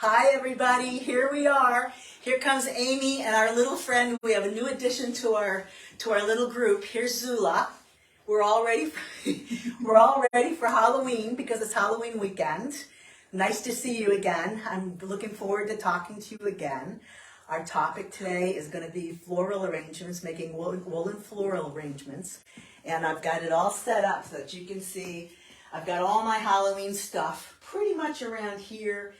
Hi everybody, here we are. Here comes Amy and our little friend. We have a new addition to our little group. Here's Zula. We're all ready for Halloween because it's Halloween weekend. Nice to see you again. I'm looking forward to talking to you again. Our topic today is going to be floral arrangements, making woolen floral arrangements. And I've got it all set up so that you can see. I've got all my Halloween stuff pretty much around here.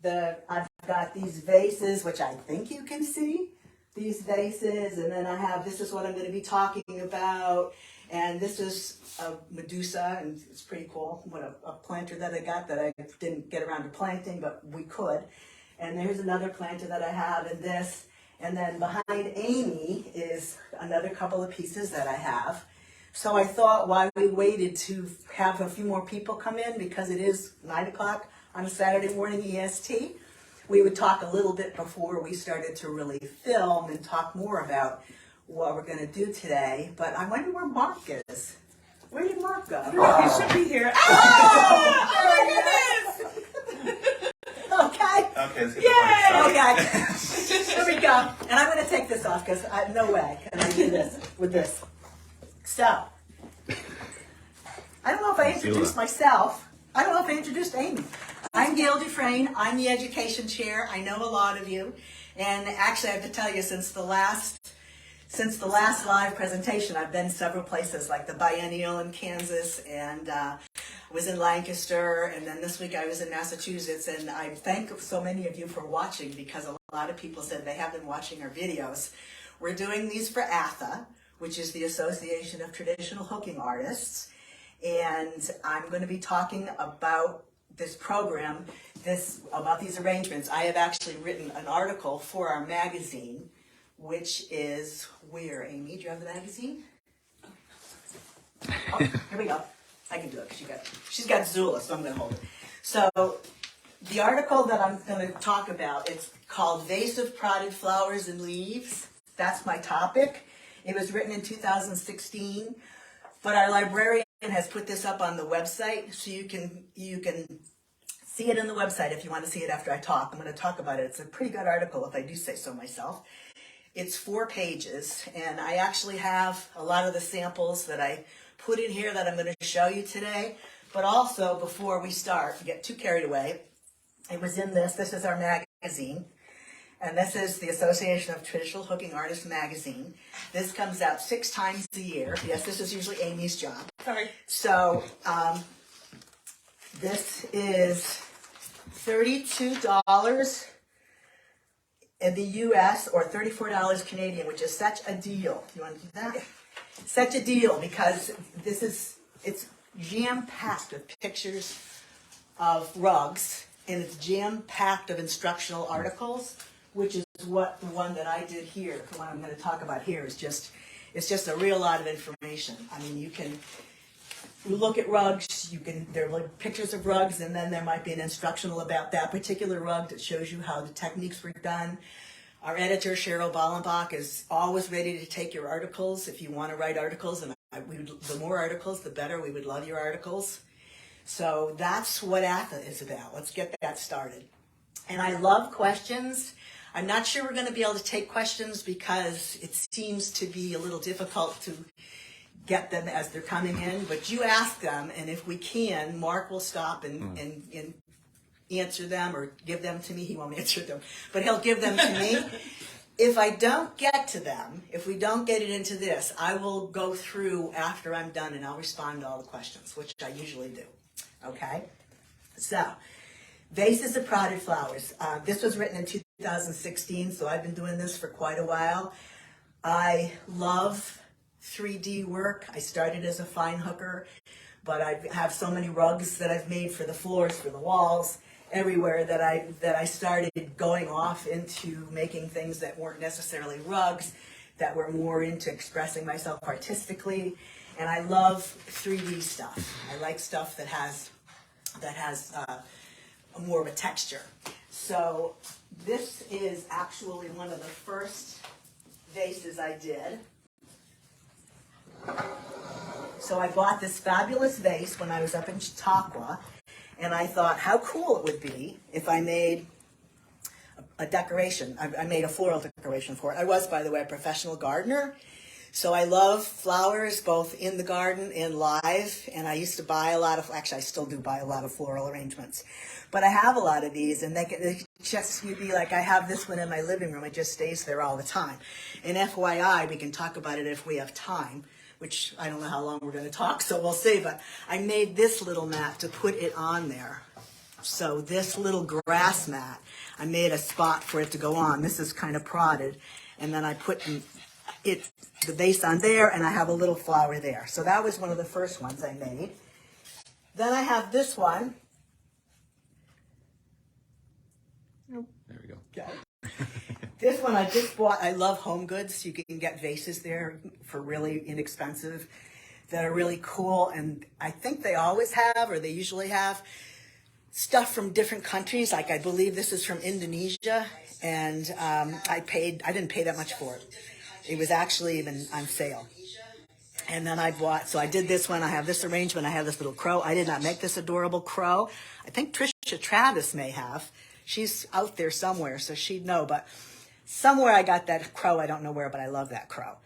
I've got these vases, which I think you can see, these vases, and then I have, this is what I'm going to be talking about, and this is a Medusa, and it's pretty cool, what a planter that I got that I didn't get around to planting, but we could, and there's another planter that I have, and then behind Amy is another couple of pieces that I have. So I thought while we waited to have a few more people come in, because it is 9 o'clock, on a Saturday morning EST, we would talk a little bit before we started to really film and talk more about what we're going to do today. But I wonder where Mark is. Where did Mark go? He should be here. Oh, there he is! Okay. Okay, let's get Yay! the party started. Okay. Here we go. And I'm going to take this off because no way can I do this with this. So, I don't know if I introduced myself. I don't know if I introduced Amy. I'm Gail Dufresne. I'm the education chair. I know a lot of you. And actually, I have to tell you, since the last live presentation, I've been several places, like the Biennial in Kansas, and was in Lancaster, and then this week I was in Massachusetts. And I thank so many of you for watching, because a lot of people said they have been watching our videos. We're doing these for ATHA, which is the Association of Traditional Hooking Artists. And I'm going to be talking about this program, about these arrangements. I have actually written an article for our magazine, which is where, Amy? Do you have the magazine? Oh, here we go. I can do it because she's got Zula, so I'm going to hold it. So the article that I'm going to talk about, it's called Vase of Prodded Flowers and Leaves. That's my topic. It was written in 2016, but our librarian has put this up on the website, so you can see it on the website if you want to see it after I talk. I'm going to talk about it. It's a pretty good article, if I do say so myself. It's 4 pages, and I actually have a lot of the samples that I put in here that I'm going to show you today. But also, before we start, get too carried away, it was in this. This is our magazine. And this is the Association of Traditional Hooking Artists magazine. This comes out 6 times a year. Yes, this is usually Amy's job. Sorry. So this is $32 in the U.S. or $34 Canadian, which is such a deal. You want to do that? Such a deal, because it's jam-packed with pictures of rugs, and it's jam-packed of instructional articles, which is what the one that I did here, the one I'm going to talk about here, is it's just a real lot of information. I mean, you look at rugs, there are pictures of rugs, and then there might be an instructional about that particular rug that shows you how the techniques were done. Our editor, Cheryl Ballenbach, is always ready to take your articles if you want to write articles, and the more articles, the better. We would love your articles. So that's what ATHA is about. Let's get that started. And I love questions. I'm not sure we're going to be able to take questions because it seems to be a little difficult to get them as they're coming in, but you ask them, and if we can, Mark will stop and answer them or give them to me. He won't answer them, but he'll give them to me. If I don't get to them, if we don't get it into this, I will go through after I'm done and I'll respond to all the questions, which I usually do. Okay? So, Vases of Prodded Flowers. This was written in 2016, so I've been doing this for quite a while. I love 3D work. I started as a fine hooker, but I have so many rugs that I've made for the floors, for the walls, everywhere, that I started going off into making things that weren't necessarily rugs, that were more into expressing myself artistically. And I love 3D stuff. I like stuff that has more of a texture. So this is actually one of the first vases I did. So I bought this fabulous vase when I was up in Chautauqua, and I thought how cool it would be if I made a decoration. I made a floral decoration for it. I was, by the way, a professional gardener. So I love flowers both in the garden and live, and I used to buy a lot of, actually I still do buy a lot of floral arrangements. But I have a lot of these, and they just, you'd be like, I have this one in my living room, it just stays there all the time. And FYI, we can talk about it if we have time, which I don't know how long we're going to talk, so we'll see, but I made this little mat to put it on there. So this little grass mat, I made a spot for it to go on. This is kind of prodded, and then I put the vase on there, and I have a little flower there. So that was one of the first ones I made. Then I have this one. There we go. Okay. This one I just bought. I love Home Goods. You can get vases there for really inexpensive that are really cool, and I think they always have, or they usually have, stuff from different countries. Like I believe this is from Indonesia, and I didn't pay that much for it. It was actually even on sale. And then I bought, so I did this one. I have this arrangement. I have this little crow. I did not make this adorable crow. I think Trisha Travis may have. She's out there somewhere, so she'd know. But somewhere I got that crow. I don't know where, but I love that crow.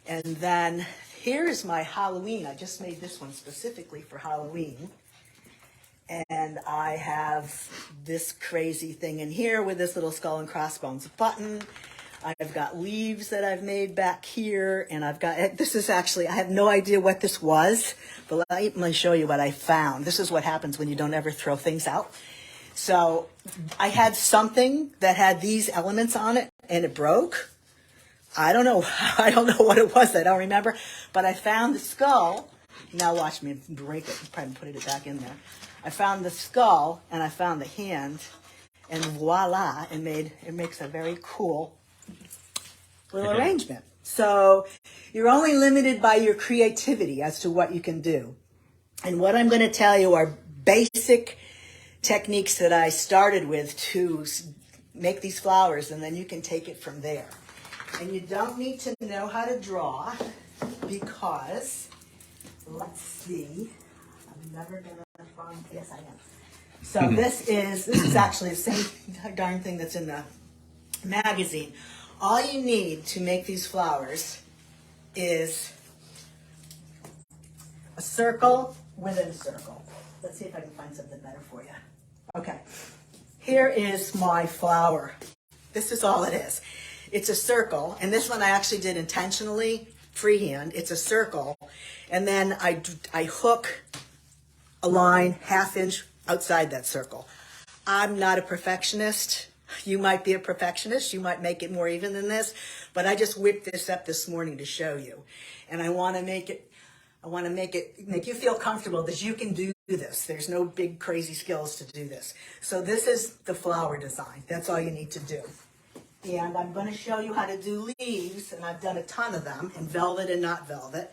And then here's my Halloween. I just made this one specifically for Halloween. And I have this crazy thing in here with this little skull and crossbones button. I've got leaves that I've made back here, and I've got, this is actually, I have no idea what this was, but let me show you what I found. This is what happens when you don't ever throw things out. So I had something that had these elements on it, and it broke. I don't know what it was, I don't remember, but I found the skull. Now watch me break it, probably put it back in there. I found the skull, and I found the hand, and voila, it makes a very cool little arrangement. So you're only limited by your creativity as to what you can do. And what I'm going to tell you are basic techniques that I started with to make these flowers, and then you can take it from there. And you don't need to know how to draw because, let's see, I'm never going to find, yes I am. So this is actually the same darn thing that's in the magazine. All you need to make these flowers is a circle within a circle. Let's see if I can find something better for you. Okay, here is my flower. This is all it is. It's a circle, and this one I actually did intentionally, freehand. It's a circle, and then I hook a line 1/2 inch outside that circle. I'm not a perfectionist. You might be a perfectionist. You might make it more even than this, but I just whipped this up this morning to show you, and I want to make you feel comfortable that you can do this. There's no big crazy skills to do this. So this is the flower design. That's all you need to do. And I'm going to show you how to do leaves, and I've done a ton of them in velvet and not velvet.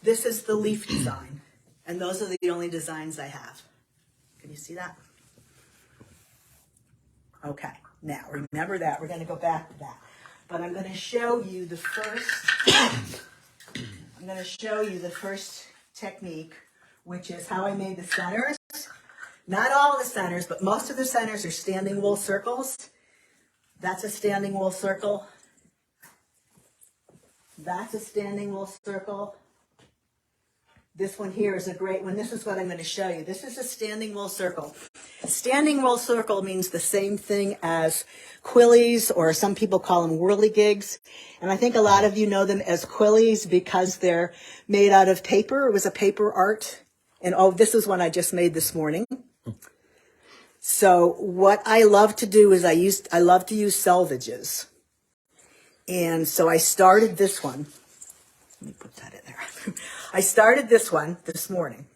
This is the leaf design, and those are the only designs I have. Can you see that? Okay, now remember that. We're going to go back to that. But I'm going to show you the first technique, which is how I made the centers. Not all the centers, but most of the centers are standing wool circles. That's a standing wool circle. That's a standing wool circle. This one here is a great one. This is what I'm going to show you. This is a standing wool circle. Standing wool circle means the same thing as quillies, or some people call them whirligigs. And I think a lot of you know them as quillies because they're made out of paper. It was a paper art. And oh, this is one I just made this morning. So what I love to do is I love to use selvages. And so I started this one. Let me put that in there. I started this one this morning,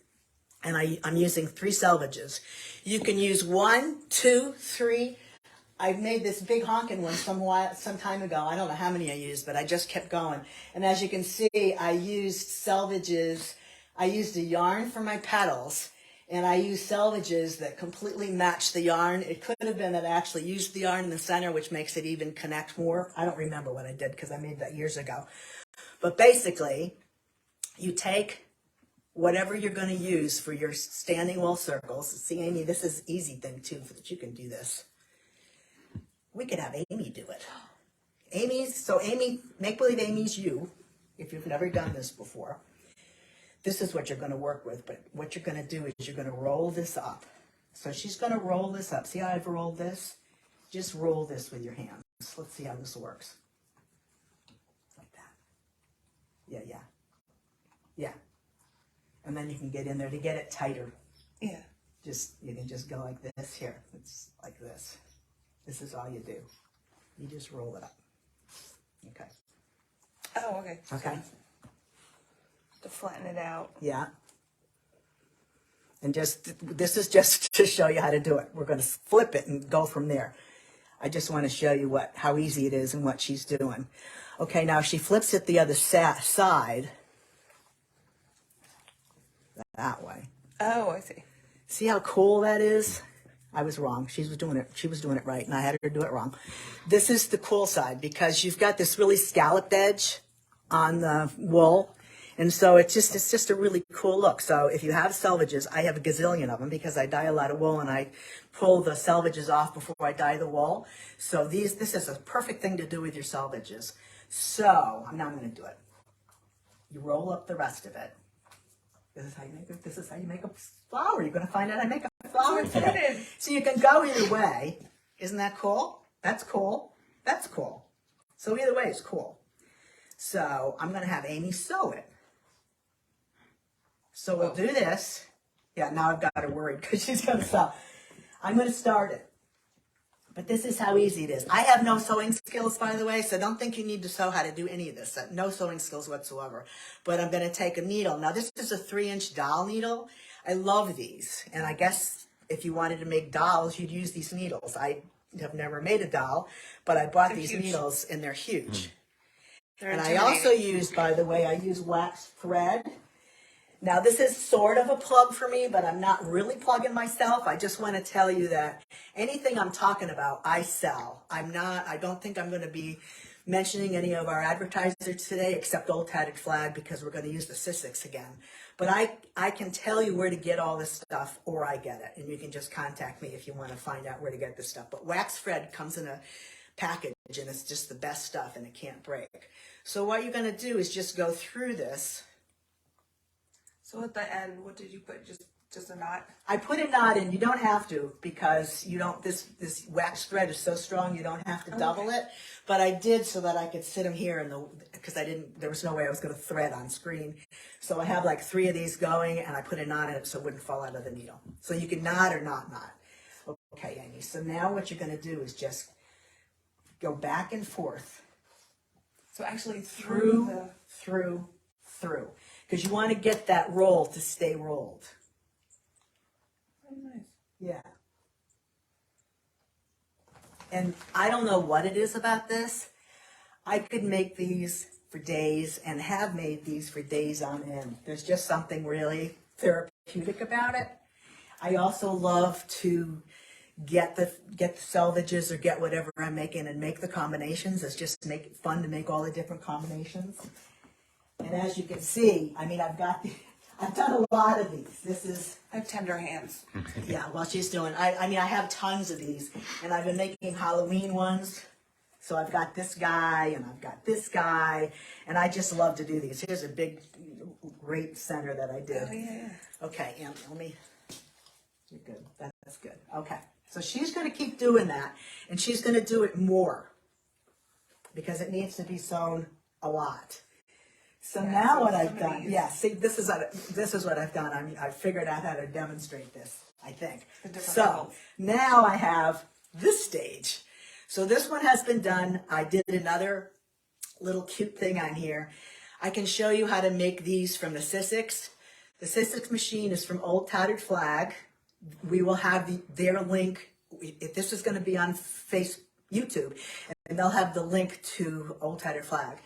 and I'm using 3 selvages. You can use 1, 2, 3. I made this big honking one some time ago. I don't know how many I used, but I just kept going. And as you can see, I used selvages. I used a yarn for my petals, and I used selvages that completely matched the yarn. It could have been that I actually used the yarn in the center, which makes it even connect more. I don't remember what I did because I made that years ago. But basically, you take whatever you're going to use for your standing wool circles. See, Amy, this is an easy thing, too, that you can do this. we could have Amy do it. Amy, make believe Amy's you, if you've never done this before. This is what you're going to work with, but what you're going to do is you're going to roll this up. So she's going to roll this up. See how I've rolled this? Just roll this with your hands. Let's see how this works. Like that. Yeah, yeah. Yeah. And then you can get in there to get it tighter. Yeah. You can just go like this here. It's like this. This is all you do. You just roll it up. Okay. Oh, okay. Okay. To flatten it out. Yeah. And this is just to show you how to do it. We're going to flip it and go from there. I just want to show you how easy it is and what she's doing. Okay, now she flips it the other side. That way. Oh, I see. See how cool that is? I was wrong. She was doing it right, and I had her do it wrong. This is the cool side because you've got this really scalloped edge on the wool. And so it's just a really cool look. So if you have selvages, I have a gazillion of them because I dye a lot of wool and I pull the selvages off before I dye the wool. So this is a perfect thing to do with your selvages. So now I'm going to do it. You roll up the rest of it. This is how you make a flower. You're going to find out how to make a flower today. So you can go either way. Isn't that cool? That's cool. That's cool. So either way is cool. So I'm going to have Amy sew it. So we'll do this. Yeah, now I've got her worried because she's going to sew. I'm going to start it. But this is how easy it is. I have no sewing skills, by the way, so don't think you need to sew how to do any of this. No sewing skills whatsoever. But I'm going to take a needle. Now, this is a 3-inch doll needle. I love these. And I guess if you wanted to make dolls, you'd use these needles. I have never made a doll, but I bought these needles, and they're huge. And I also use, by the way, I use wax thread. Now, this is sort of a plug for me, but I'm not really plugging myself. I just want to tell you that anything I'm talking about, I sell. I don't think I'm going to be mentioning any of our advertisers today except Old Tattered Flag because we're going to use the Sizzix again. But I can tell you where to get all this stuff or I get it. And you can just contact me if you want to find out where to get this stuff. But wax thread comes in a package and it's just the best stuff and it can't break. So what you're going to do is just go through this. So at the end, what did you put? Just a knot? I put a knot in. You don't have to because you don't. This wax thread is so strong you don't have to double it. But I did so that I could sit them here because there was no way I was going to thread on screen. So I have like 3 of these going, and I put a knot in it so it wouldn't fall out of the needle. So you can knot or not knot. Okay, Amy. So now what you're going to do is just go back and forth. So actually through. Because you want to get that roll to stay rolled. Very nice. Yeah. And I don't know what it is about this. I could make these for days and have made these for days on end. There's just something really therapeutic about it. I also love to get the selvages or get whatever I'm making and make the combinations. It's just make it fun to make all the different combinations. And as you can see, I mean, I've done a lot of these. I have tender hands. Yeah, while she's doing, I mean, I have tons of these, and I've been making Halloween ones. So I've got this guy, and I've got this guy, and I just love to do these. Here's a big, great center that I did. Oh, yeah. Okay, Em, you're good. That's good. Okay, so she's going to keep doing that, and she's going to do it more because it needs to be sewn a lot. So now what I've done, see, this is what I've done. I figured out how to demonstrate this, I think. So now I have this stage. So this one has been done. I did another little cute thing on here. I can show you how to make these from the Sizzix. The Sizzix machine is from Old Tattered Flag. We will have their link. If this is going to be on YouTube, and they'll have the link to Old Tattered Flag.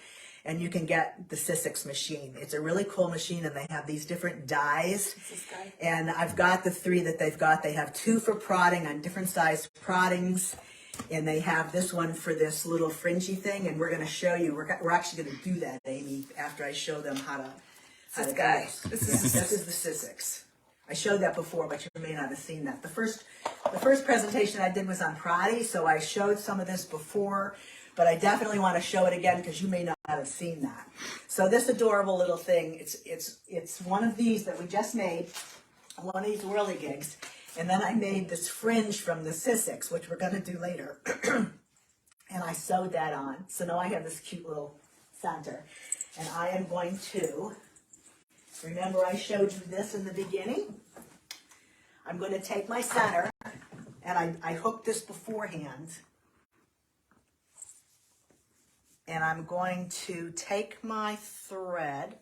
And you can get the Sizzix machine. It's a really cool machine, and they have these different dyes. This guy? And I've got the 3 that they've got. They have 2 for prodding on different sized proddings, and they have this one for this little fringy thing. And we're going to show you. We're actually going to do that, Amy, after I show them how to. This guy. This is the Sizzix. I showed that before, but you may not have seen that. The first presentation I did was on proddy, so I showed some of this before, but I definitely want to show it again because you may not have seen that. So this adorable little thing, it's one of these that we just made, one of these whirligigs, and then I made this fringe from the Sizzix, which we're going to do later, and I sewed that on. So now I have this cute little center, and I am going to, remember I showed you this in the beginning? I'm going to take my center, and I hooked this beforehand, and I'm going to take my thread.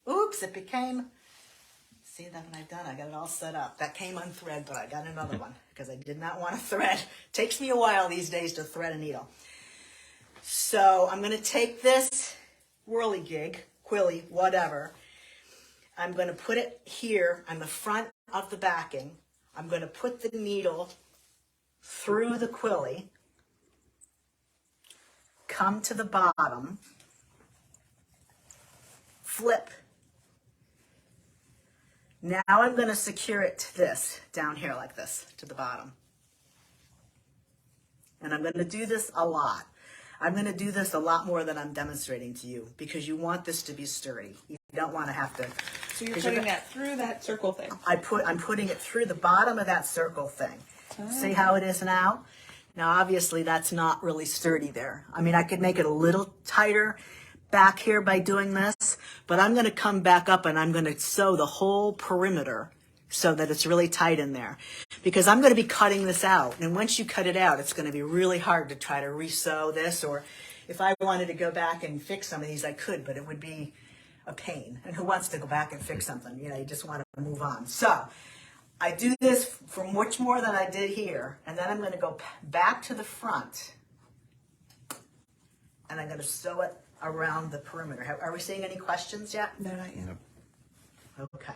Oops, it became, see that what I've done? I got it all set up. That came unthread, but I got another one because I did not want to thread. Takes me a while these days to thread a needle. So I'm going to take this whirligig, quilly, whatever. I'm going to put it here on the front of the backing. I'm going to put the needle through the quilly, come to the bottom, flip. Now I'm going to secure it to this, down here like this, to the bottom. And I'm going to do this a lot. I'm going to do this a lot more than I'm demonstrating to you because you want this to be sturdy. You don't want to have to. So you're putting that through that circle thing. I'm putting it through the bottom of that circle thing. Oh. See how it is now? Now obviously that's not really sturdy there. I mean, I could make it a little tighter back here by doing this, but I'm going to come back up and I'm going to sew the whole perimeter so that it's really tight in there, because I'm going to be cutting this out. And once you cut it out, it's going to be really hard to try to re-sew this, or if I wanted to go back and fix some of these, I could, but it would be a pain. And who wants to go back and fix something? You know, you just want to move on. So I do this for much more than I did here, and then I'm going to go back to the front, and I'm going to sew it around the perimeter. Are we seeing any questions yet? No, not yet. Okay.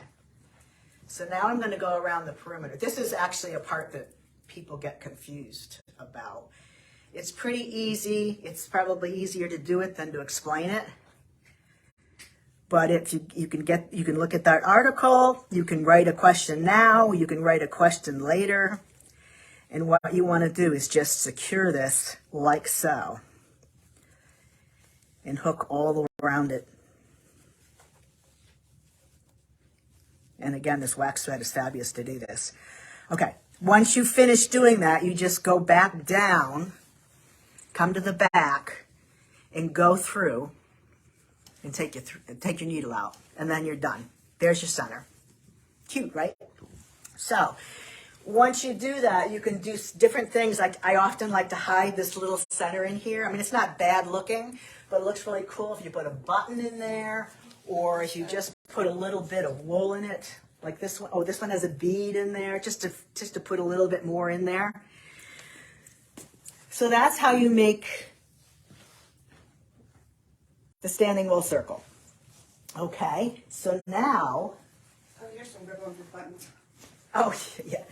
So now I'm going to go around the perimeter. This is actually a part that people get confused about. It's pretty easy. It's probably easier to do it than to explain it. But if you can look at that article, you can write a question now, you can write a question later. And what you want to do is just secure this like so. And hook all around it. And again, this wax thread is fabulous to do this. Okay, once you finish doing that, you just go back down, come to the back, and go through, and take your needle out, and then you're done. There's your center. Cute, right? So, once you do that, you can do different things. Like I often like to hide this little center in here. I mean, it's not bad looking, but it looks really cool if you put a button in there, or if you just put a little bit of wool in it, like this one. Oh, this one has a bead in there, just to put a little bit more in there. So that's how you make the standing wool circle. Okay, so now. Oh, here's some good ones with buttons. Oh yeah,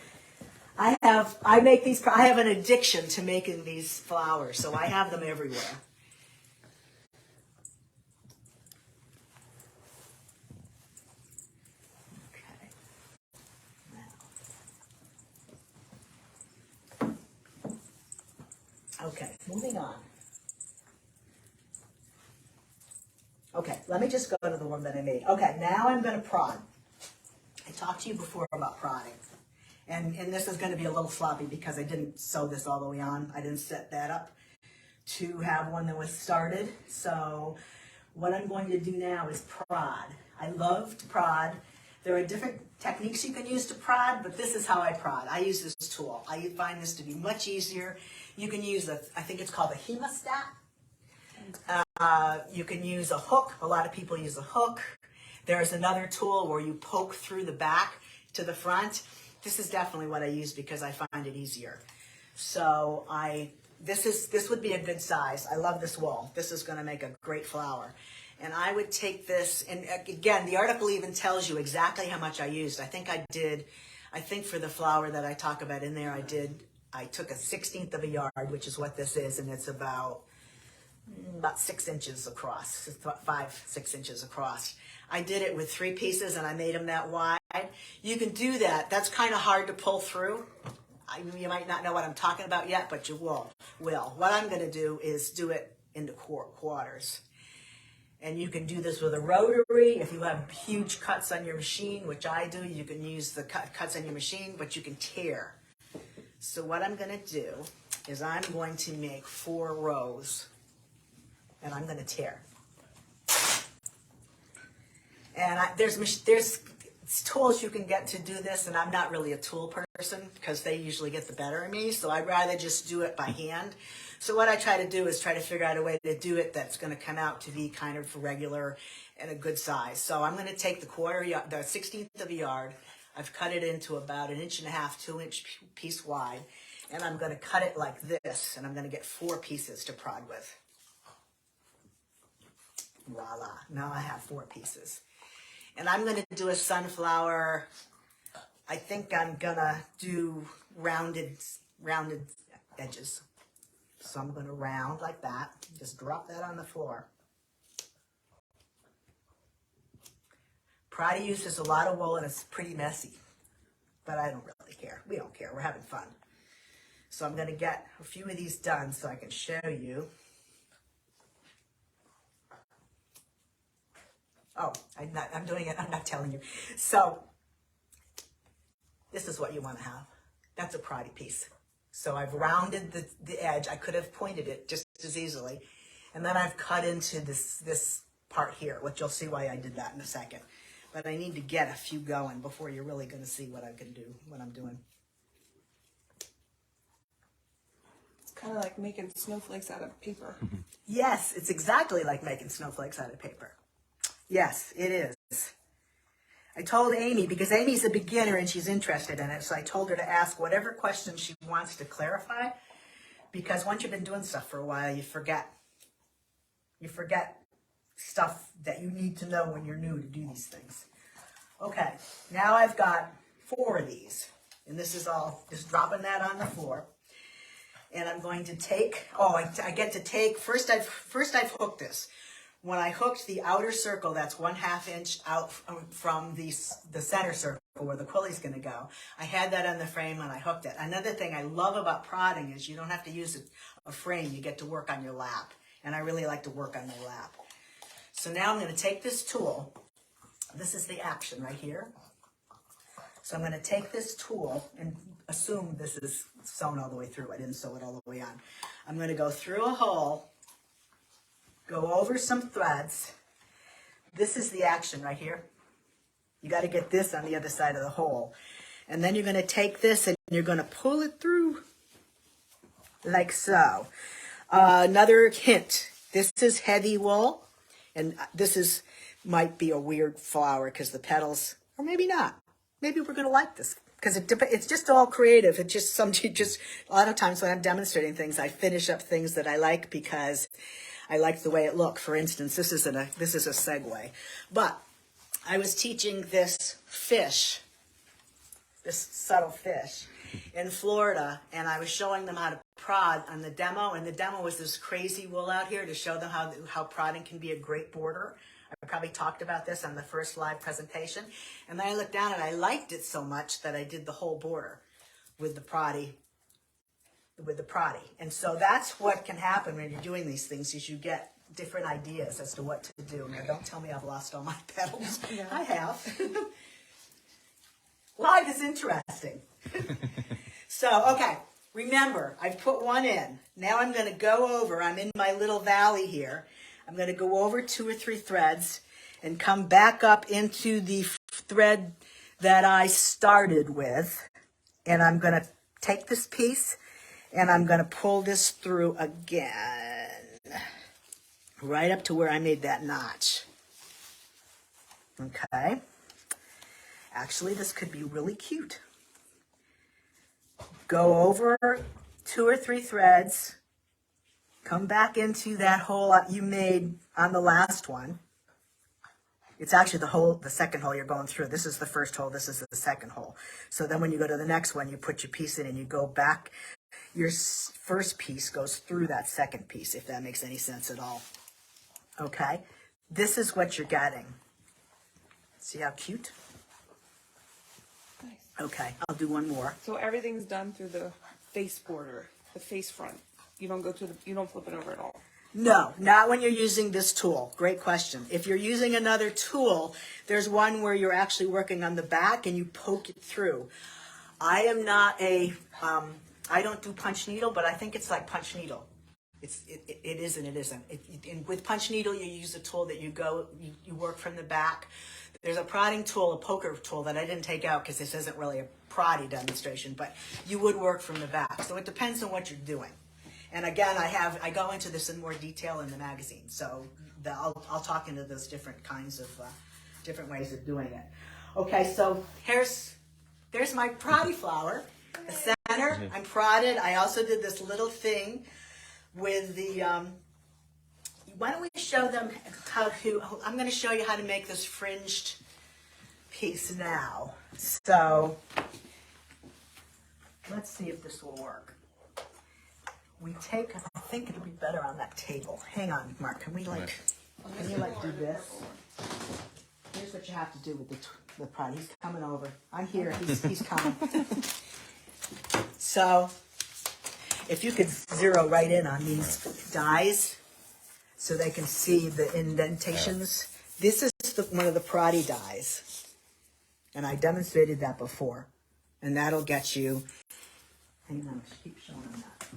I make these. I have an addiction to making these flowers, so I have them everywhere. Okay, moving on. Okay, let me just go to the one that I made. Okay, now I'm going to prod. I talked to you before about prodding. And this is going to be a little sloppy because I didn't sew this all the way on. I didn't set that up to have one that was started. So what I'm going to do now is prod. I love to prod. There are different techniques you can use to prod, but this is how I prod. I use this tool. I find this to be much easier. You can use I think it's called a hemostat. You can use a hook. A lot of people use a hook. There's another tool where you poke through the back to the front. This is definitely what I use because I find it easier. So this would be a good size. I love this wool. This is going to make a great flower. And I would take this, and again, the article even tells you exactly how much I used. I think for the flower that I talk about in there, I took a 1/16 of a yard, which is what this is, and it's about about 6 inches across, 5-6 inches across. I did it with 3 pieces and I made them that wide. You can do that. That's kind of hard to pull through. You might not know what I'm talking about yet, but you will. What I'm going to do is do it into quarters. And you can do this with a rotary. If you have huge cuts on your machine, which I do, you can use the cuts on your machine, but you can tear. So what I'm going to do is I'm going to make 4 rows, and I'm going to tear. And there's tools you can get to do this, and I'm not really a tool person because they usually get the better of me, so I'd rather just do it by hand. So what I try to do is try to figure out a way to do it that's going to come out to be kind of regular and a good size. So I'm going to take the 16th of a yard. I've cut it into about 1.5 inch, 2 inch piece wide, and I'm going to cut it like this, and I'm going to get 4 pieces to prod with. Voila, now I have 4 pieces. And I'm going to do a sunflower. I think I'm going to do rounded edges. So I'm going to round like that. Just drop that on the floor. Proddy uses a lot of wool and it's pretty messy. But I don't really care. We don't care. We're having fun. So I'm going to get a few of these done so I can show you. Oh, I'm doing it. I'm not telling you. So this is what you want to have. That's a Proddy piece. So I've rounded the edge. I could have pointed it just as easily. And then I've cut into this part here, which you'll see why I did that in a second. But I need to get a few going before you're really going to see what I can do, what I'm doing. It's kind of like making snowflakes out of paper. Yes, it's exactly like making snowflakes out of paper. Yes, it is. I told Amy, because Amy's a beginner and she's interested in it, so I told her to ask whatever questions she wants to clarify, because once you've been doing stuff for a while, you forget. You forget stuff that you need to know when you're new to do these things. Okay, now I've got 4 of these, and this is all just dropping that on the floor. And I'm going to take, I get to take, first I've hooked this. When I hooked the outer circle, that's 1/2 inch out from the center circle where the quilly's going to go, I had that on the frame and I hooked it. Another thing I love about prodding is you don't have to use a frame. You get to work on your lap. And I really like to work on my lap. So now I'm going to take this tool. This is the action right here. So I'm going to take this tool and assume this is sewn all the way through. I didn't sew it all the way on. I'm going to go through a hole. Go over some threads. This is the action right here. You got to get this on the other side of the hole. And then you're going to take this and you're going to pull it through like so. Another hint. This is heavy wool. And this might be a weird flower because the petals, or maybe not. Maybe we're going to like this. Because it's just all creative. It's just a lot of times when I'm demonstrating things, I finish up things that I like because I like the way it looks. For instance, this is a segue. But I was teaching this fish, this subtle fish, in Florida, and I was showing them how to prod on the demo. And the demo was this crazy wool out here to show them how prodding can be a great border. I probably talked about this on the first live presentation. And then I looked down and I liked it so much that I did the whole border with the proddy. And so that's what can happen when you're doing these things, is you get different ideas as to what to do. Now don't tell me I've lost all my petals. No. I have. Live is interesting. So, okay, remember, I've put one in. Now I'm going to go over, I'm in my little valley here. I'm going to go over 2 or 3 threads and come back up into the thread that I started with. And I'm going to take this piece and I'm going to pull this through again, right up to where I made that notch. Okay. Actually, this could be really cute. Go over 2 or 3 threads. Come back into that hole you made on the last one. It's actually the second hole you're going through. This is the first hole. This is the second hole. So then when you go to the next one, you put your piece in and you go back your first piece goes through that second piece, if that makes any sense at all. Okay? This is what you're getting. See how cute? Nice. Okay, I'll do one more. So everything's done through the face border, the face front. You don't go to the, you don't flip it over at all. No, not when you're using this tool. Great question. If you're using another tool, there's one where you're actually working on the back and you poke it through. I am not a, I don't do punch needle, but I think it's like punch needle. It is and it isn't. With punch needle, you use a tool that you work from the back. There's a prodding tool, a poker tool that I didn't take out because this isn't really a proddy demonstration, but you would work from the back. So it depends on what you're doing. And again, I go into this in more detail in the magazine. So I'll talk into those different kinds of, different ways of doing it. Okay, so there's my proddy flower. The center, I'm prodded. I also did this little thing with the, why don't we show them how to, I'm going to show you how to make this fringed piece now. So, let's see if this will work. We take, I think it'll be better on that table. Hang on, Mark, can you do this? Here's what you have to do with the prod. He's coming over. I'm here, he's coming. So, if you could zero right in on these dies so they can see the indentations. This is one of the proddy dies. And I demonstrated that before. And that'll get you, hang on, keep showing them that.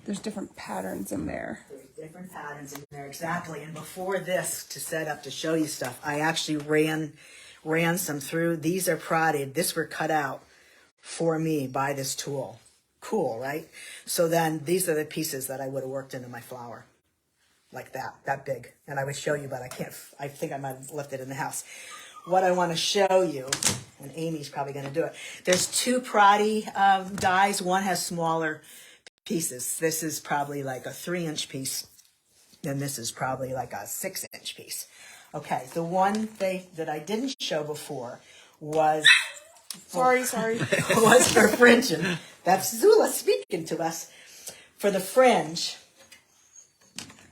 There's different patterns in there. There's different patterns in there, exactly. And before this, to set up to show you stuff, I actually ran some through. These are prodded. This were cut out for me by this tool. Cool, right? So then these are the pieces that I would have worked into my flower. Like that big. And I would show you, but I can't, I think I might have left it in the house. What I want to show you, and Amy's probably going to do it, there's two proddy dies. One has smaller pieces. This is probably like a 3-inch piece. And this is probably like a 6-inch piece. Okay, the one that I didn't show before was... Sorry. was for fringing. That's Zula speaking to us. For the fringe,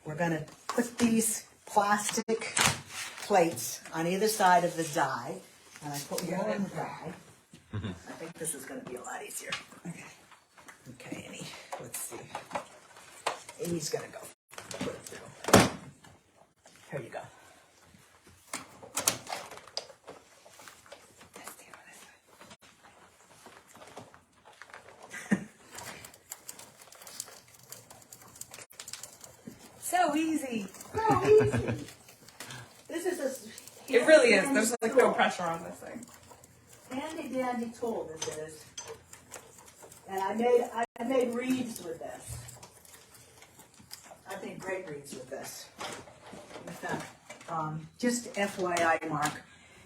we're going to put these plastic plates on either side of the die. And I put one in the die. I think this is going to be a lot easier. Okay, Amy. Let's see. Amy's going to go put it through. Here you go. So easy. So easy. This is a... It really is. There's like no pressure on this thing. Handy dandy tool this is. And I made reeds with this. I made great reeds with this. In fact, just FYI, Mark,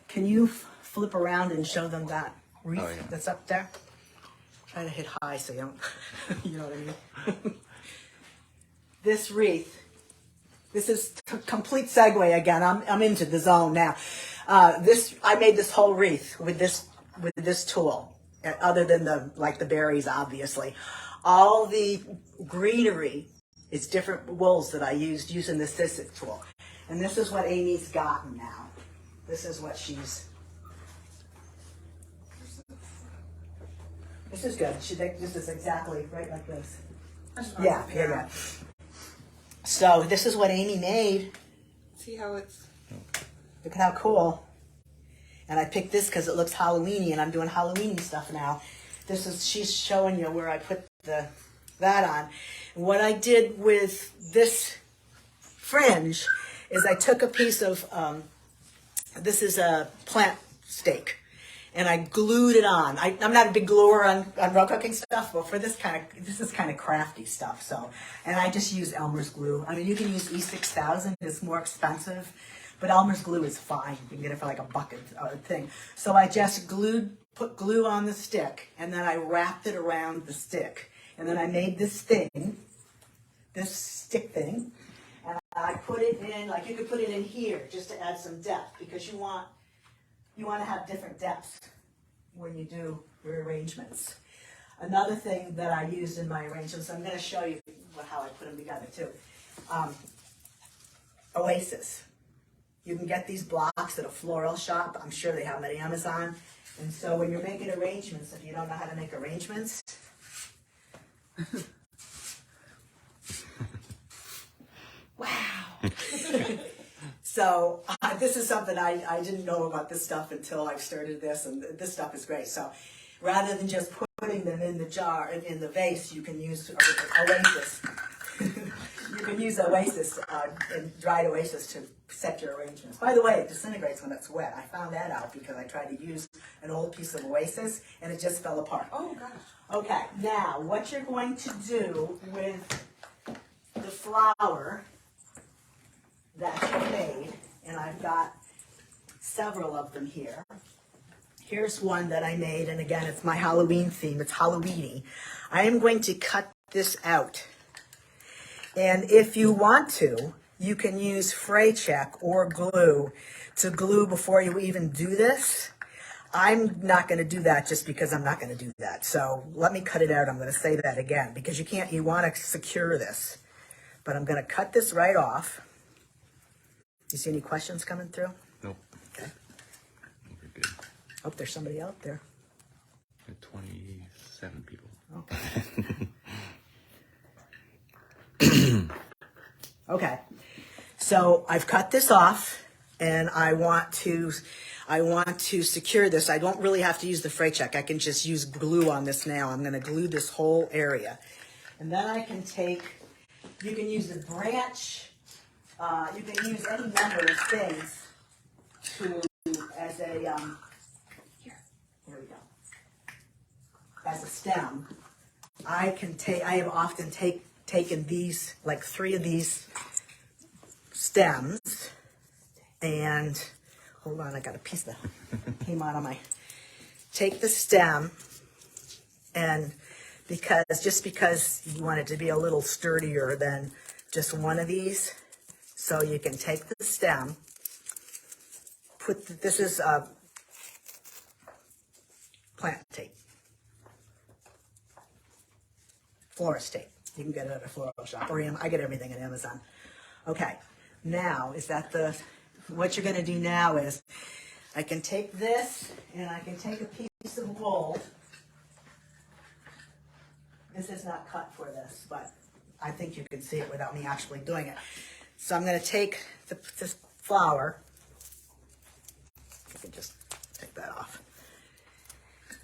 can you flip around and show them that wreath that's up there? Try to hit high so you don't, you know what I mean? This wreath. This is complete segue again. I'm into the zone now. I made this whole wreath with this tool. Other than the berries, obviously. All the greenery is different wools that I used using the Sizzix tool. And this is what Amy's gotten now. This is what she's... This is good. This is exactly right like this. Yeah. So this is what Amy made. See how it's... Look at how cool. And I picked this because it looks Halloweeny, and I'm doing Halloweeny stuff now. She's showing you where I put that on. And what I did with this fringe is I took a piece of, this is a plant stake, and I glued it on. I'm not a big gluer on row cooking stuff, but for this is kind of crafty stuff. So, and I just use Elmer's glue. I mean, you can use E6000, it's more expensive. But Elmer's glue is fine. You can get it for like a bucket thing. So I just put glue on the stick, and then I wrapped it around the stick. And then I made this stick thing, and I put it in, like you could put it in here just to add some depth, because you want to have different depths when you do your arrangements. Another thing that I used in my arrangements, I'm going to show you how I put them together too. Oasis. You can get these blocks at a floral shop. I'm sure they have them at Amazon. And so when you're making arrangements, if you don't know how to make arrangements, wow. So this is something I didn't know about this stuff until I started this, and this stuff is great. So rather than just putting them in the jar, in the vase, you can use Oasis. You can use Oasis, and dried Oasis to set your arrangements. By the way, it disintegrates when it's wet. I found that out because I tried to use an old piece of Oasis and it just fell apart. Oh gosh. Okay, now what you're going to do with the flower that you made, and I've got several of them here. Here's one that I made, and again, it's my Halloween theme. It's Halloweeny. I am going to cut this out. And if you want to, you can use fray check or glue to glue before you even do this. I'm not going to do that just because I'm not going to do that. So let me cut it out. I'm going to say that again because you want to secure this. But I'm going to cut this right off. Do you see any questions coming through? Nope. Okay. We're good. Oh, there's somebody out there. Got 27 people. Okay. Okay, so I've cut this off, and I want to secure this. I don't really have to use the fray check. I can just use glue on this now. I'm going to glue this whole area, and then I can take. You can use the branch. You can use any number of things as a here. There we go. As a stem, I have often taken these, like 3 of these stems, and hold on, I got a piece that came out of my, take the stem, and just because you want it to be a little sturdier than just one of these, so you can take the stem, this is plant tape, florist tape. You can get it at a floral shop, or I get everything at Amazon. Okay, now what you're going to do now is, I can take this, and I can take a piece of wool. This is not cut for this, but I think you can see it without me actually doing it. So I'm going to take this flower, I can just take that off,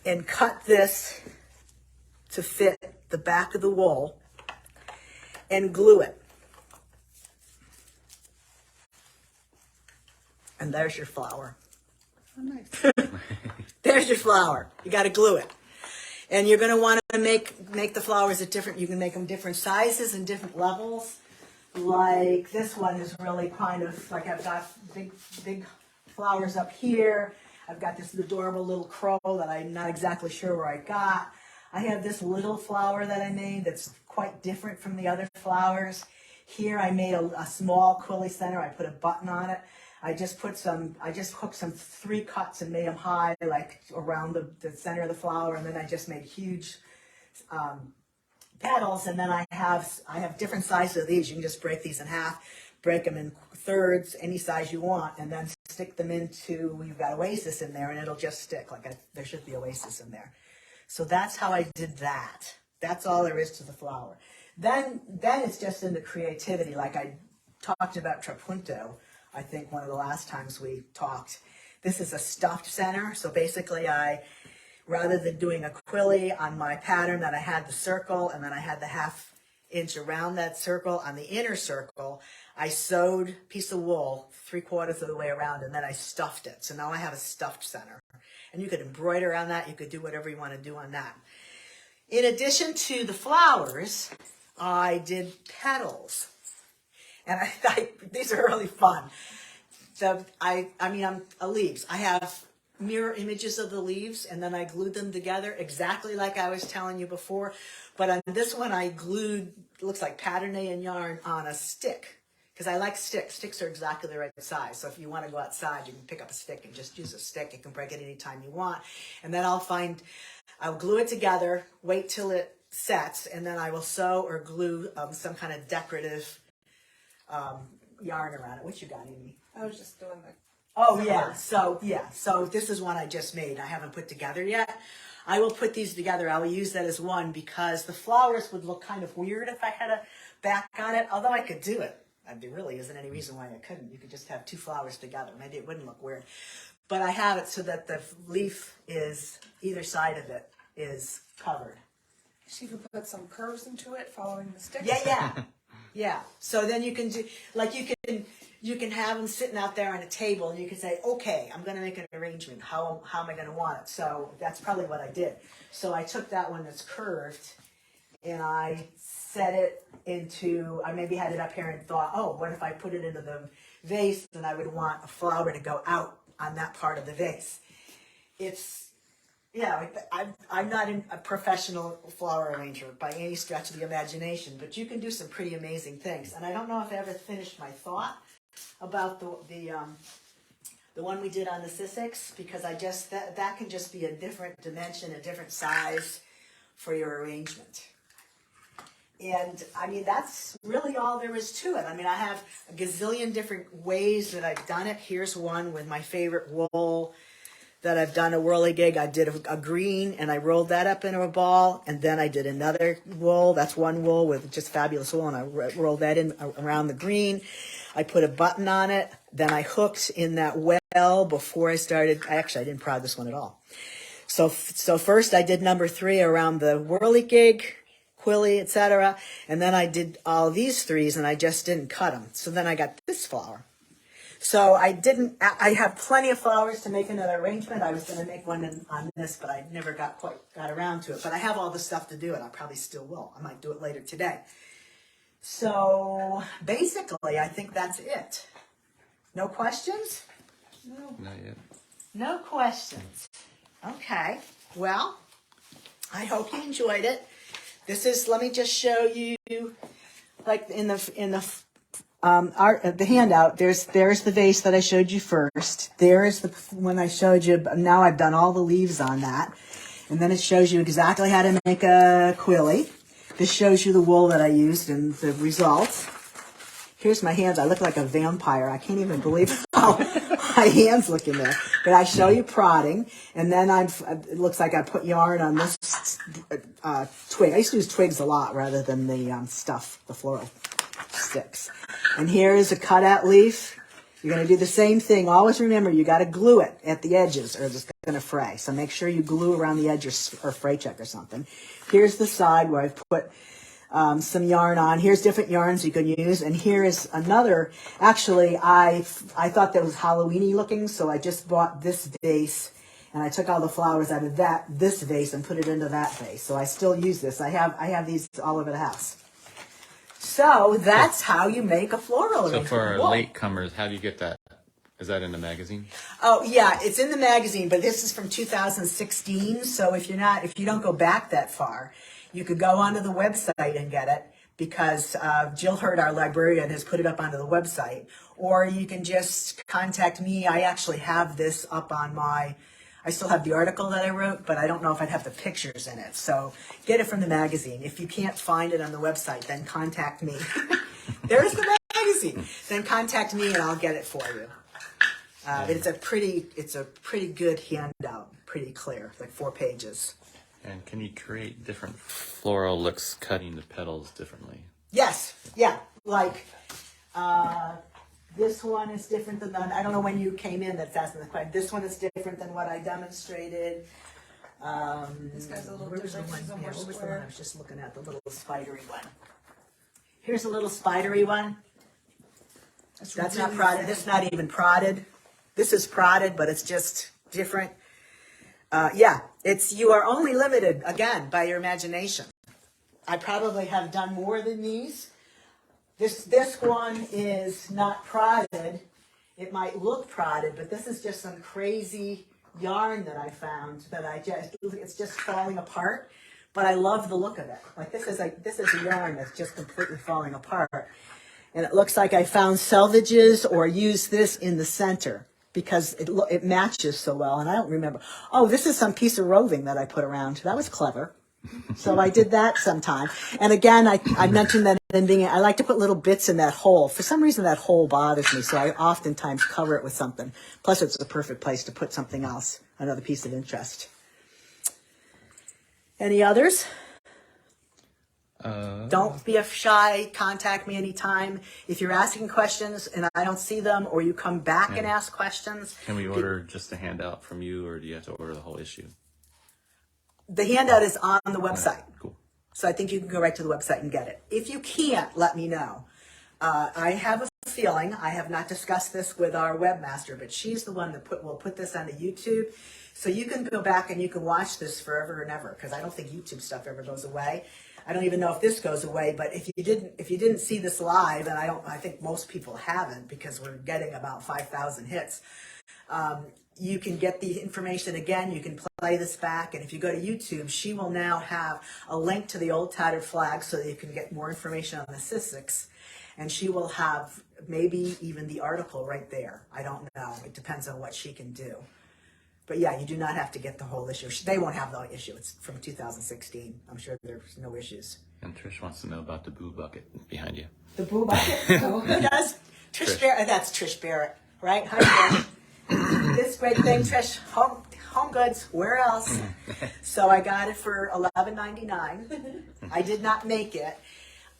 and cut this to fit the back of the wool, and glue it. And there's your flower. Oh, nice. There's your flower. You got to glue it. And you're going to want to make the flowers at different, you can make them different sizes and different levels. Like this one is really kind of, like I've got big flowers up here. I've got this adorable little crow that I'm not exactly sure where I got. I have this little flower that I made that's quite different from the other flowers. Here I made a small quilly center. I put a button on it. I just hooked some 3 cuts and made them high, like around the center of the flower, and then I just made huge petals. And then I have different sizes of these. You can just break these in half, break them in thirds, any size you want, and then stick them into. You've got Oasis in there, and it'll just stick. There should be Oasis in there. So that's how I did that. That's all there is to the flower. Then it's just in the creativity, like I talked about trapunto, I think one of the last times we talked. This is a stuffed center, so basically rather than doing a quilly on my pattern that I had the circle and then I had the 1/2 inch around that circle, on the inner circle, I sewed a piece of wool 3/4 of the way around, and then I stuffed it. So now I have a stuffed center. And you could embroider on that. You could do whatever you want to do on that. In addition to the flowers, I did petals. And these are really fun. So I'm leaves. I have mirror images of the leaves, and then I glued them together exactly like I was telling you before. But on this one, I glued, it looks like patternay and yarn on a stick, because I like sticks. Sticks are exactly the right size. So if you want to go outside, you can pick up a stick and just use a stick. You can break it anytime you want. And then I'll glue it together, wait till it sets, and then I will sew or glue some kind of decorative yarn around it. What you got, Amy? I was just doing the. Oh yeah, so this is one I just made. I haven't put together yet. I will put these together. I will use that as one because the flowers would look kind of weird if I had a back on it, although I could do it. There really isn't any reason why I couldn't. You could just have two flowers together. Maybe it wouldn't look weird. But I have it so that the leaf is, either side of it is covered. She could put some curves into it following the sticks. Yeah. So then you can do, like you can have them sitting out there on a table and you can say, okay, I'm going to make an arrangement. How am I going to want it? So that's probably what I did. So I took that one that's curved and I set it into, I maybe had it up here and thought, oh, what if I put it into the vase and I would want a flower to go out on that part of the vase. I'm not a professional flower arranger by any stretch of the imagination, but you can do some pretty amazing things. And I don't know if I ever finished my thought about the one we did on the Sizzix, because that can just be a different dimension, a different size for your arrangement. And I mean, that's really all there is to it. I mean, I have a gazillion different ways that I've done it. Here's one with my favorite wool that I've done a whirligig. I did a green and I rolled that up into a ball, and then I did another wool. That's one wool with just fabulous wool, and I rolled that in around the green. I put a button on it. Then I hooked in that well before I started. I didn't prod this one at all. So first I did number 3 around the whirligig, quilly, etc. And then I did all these 3s and I just didn't cut them. So then I got this flower. So I have plenty of flowers to make another arrangement. I was going to make one on this, but I never got around to it. But I have all the stuff to do it. I probably still will. I might do it later today. So basically, I think that's it. No questions? No. Not yet. No questions. Okay. Well, I hope you enjoyed it. Let me just show you, like in the handout, there's the vase that I showed you first. There is the one I showed you. Now I've done all the leaves on that. And then it shows you exactly how to make a quilly. This shows you the wool that I used and the results. Here's my hands. I look like a vampire. I can't even believe how my hands look in there. But I show you prodding, and then it looks like I put yarn on this twig. I used to use twigs a lot rather than the the floral sticks. And here is a cutout leaf. You're going to do the same thing. Always remember, you got to glue it at the edges or it's going to fray. So make sure you glue around the edge or fray check or something. Here's the side where I've put some yarn on. Here's different yarns you can use. And here is another. Actually, I thought that was Halloween-y looking, so I just bought this vase. And I took all the flowers out of this vase and put it into that vase. So I still use this. I have these all over the house. So that's how you make a floral arrangement. So for our latecomers, how do you get that? Is that in the magazine? Oh yeah, it's in the magazine, but this is from 2016. So if you don't go back that far, you could go onto the website and get it, because Jill Hurd, our librarian, has put it up onto the website. Or you can just contact me. I actually have this up on I still have the article that I wrote, but I don't know if I'd have the pictures in it. So get it from the magazine. If you can't find it on the website, then contact me. There's the magazine. Then contact me and I'll get it for you. It's a pretty good handout, pretty clear, like 4 pages. And can you create different floral looks cutting the petals differently? Yes, yeah, like this one is different than I don't know when you came in that's asking the question. This one is different than what I demonstrated. This guy's a little Where was the different. one? He's a Yeah, more what was the square. one I was just looking at? The little spidery one. Here's a little spidery one. That's not prodded. This is not even prodded. This is prodded, but it's just different. You are only limited, again, by your imagination. I probably have done more than these. This one is not prodded. It might look prodded, but this is just some crazy yarn that I found that it's just falling apart. But I love the look of it. Like this is a yarn that's just completely falling apart. And it looks like I found selvages or used this in the center because it matches so well. And I don't remember. Oh, this is some piece of roving that I put around. That was clever. So I did that sometime. And again, I mentioned that I like to put little bits in that hole. For some reason, that hole bothers me, so I oftentimes cover it with something. Plus, it's the perfect place to put something else, another piece of interest. Any others? Don't be shy. Contact me anytime. If you're asking questions and I don't see them, or you come back and ask questions. Can we order just a handout from you, or do you have to order the whole issue? The handout is on the website. Cool. So I think you can go right to the website and get it. If you can't, let me know. I have a feeling, I have not discussed this with our webmaster, but she's the one that will put this onto YouTube. So you can go back and you can watch this forever and ever, because I don't think YouTube stuff ever goes away. I don't even know if this goes away, but if you didn't see this live, and I think most people haven't, because we're getting about 5,000 hits. You can get the information again. You can play this back. And if you go to YouTube, she will now have a link to the Old Tattered Flag so that you can get more information on the Sizzix. And she will have maybe even the article right there. I don't know. It depends on what she can do. But yeah, you do not have to get the whole issue. They won't have the issue. It's from 2016. I'm sure there's no issues. And Trish wants to know about the boo bucket behind you. The boo bucket? Who does? Trish Barrett. That's Trish Barrett, right? Hi, Trish. This great thing, Trish, home goods, where else? So I got it for $11.99. I did not make it.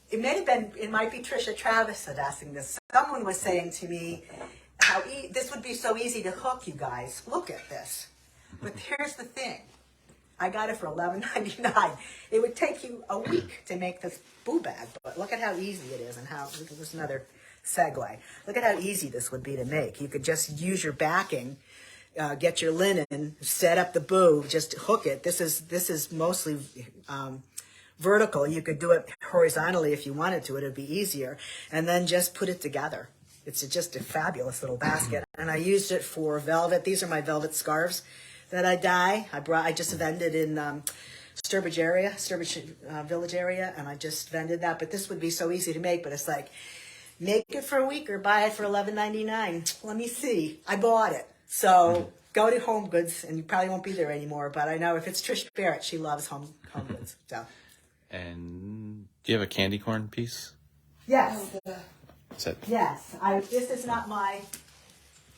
It might be Trisha Travis that asking this. Someone was saying to me, this would be so easy to hook, you guys. Look at this. But here's the thing. I got it for $11.99. It would take you a week to make this boo bag, but look at how easy it is and how, there's another segue. Look at how easy this would be to make. You could just use your backing, get your linen, set up the boo, just hook it. This is mostly vertical. You could do it horizontally if you wanted to. It would be easier. And then just put it together. It's just a fabulous little basket. And I used it for velvet. These are my velvet scarves that I dye. I just vended in Sturbridge Village area, and I just vended that. But this would be so easy to make, but it's like, make it for a week or buy it for $11.99. Let me see. I bought it. So go to Home Goods, and you probably won't be there anymore. But I know if it's Trish Barrett, she loves Home Goods. So. And do you have a candy corn piece? Yes. Yes. This is not my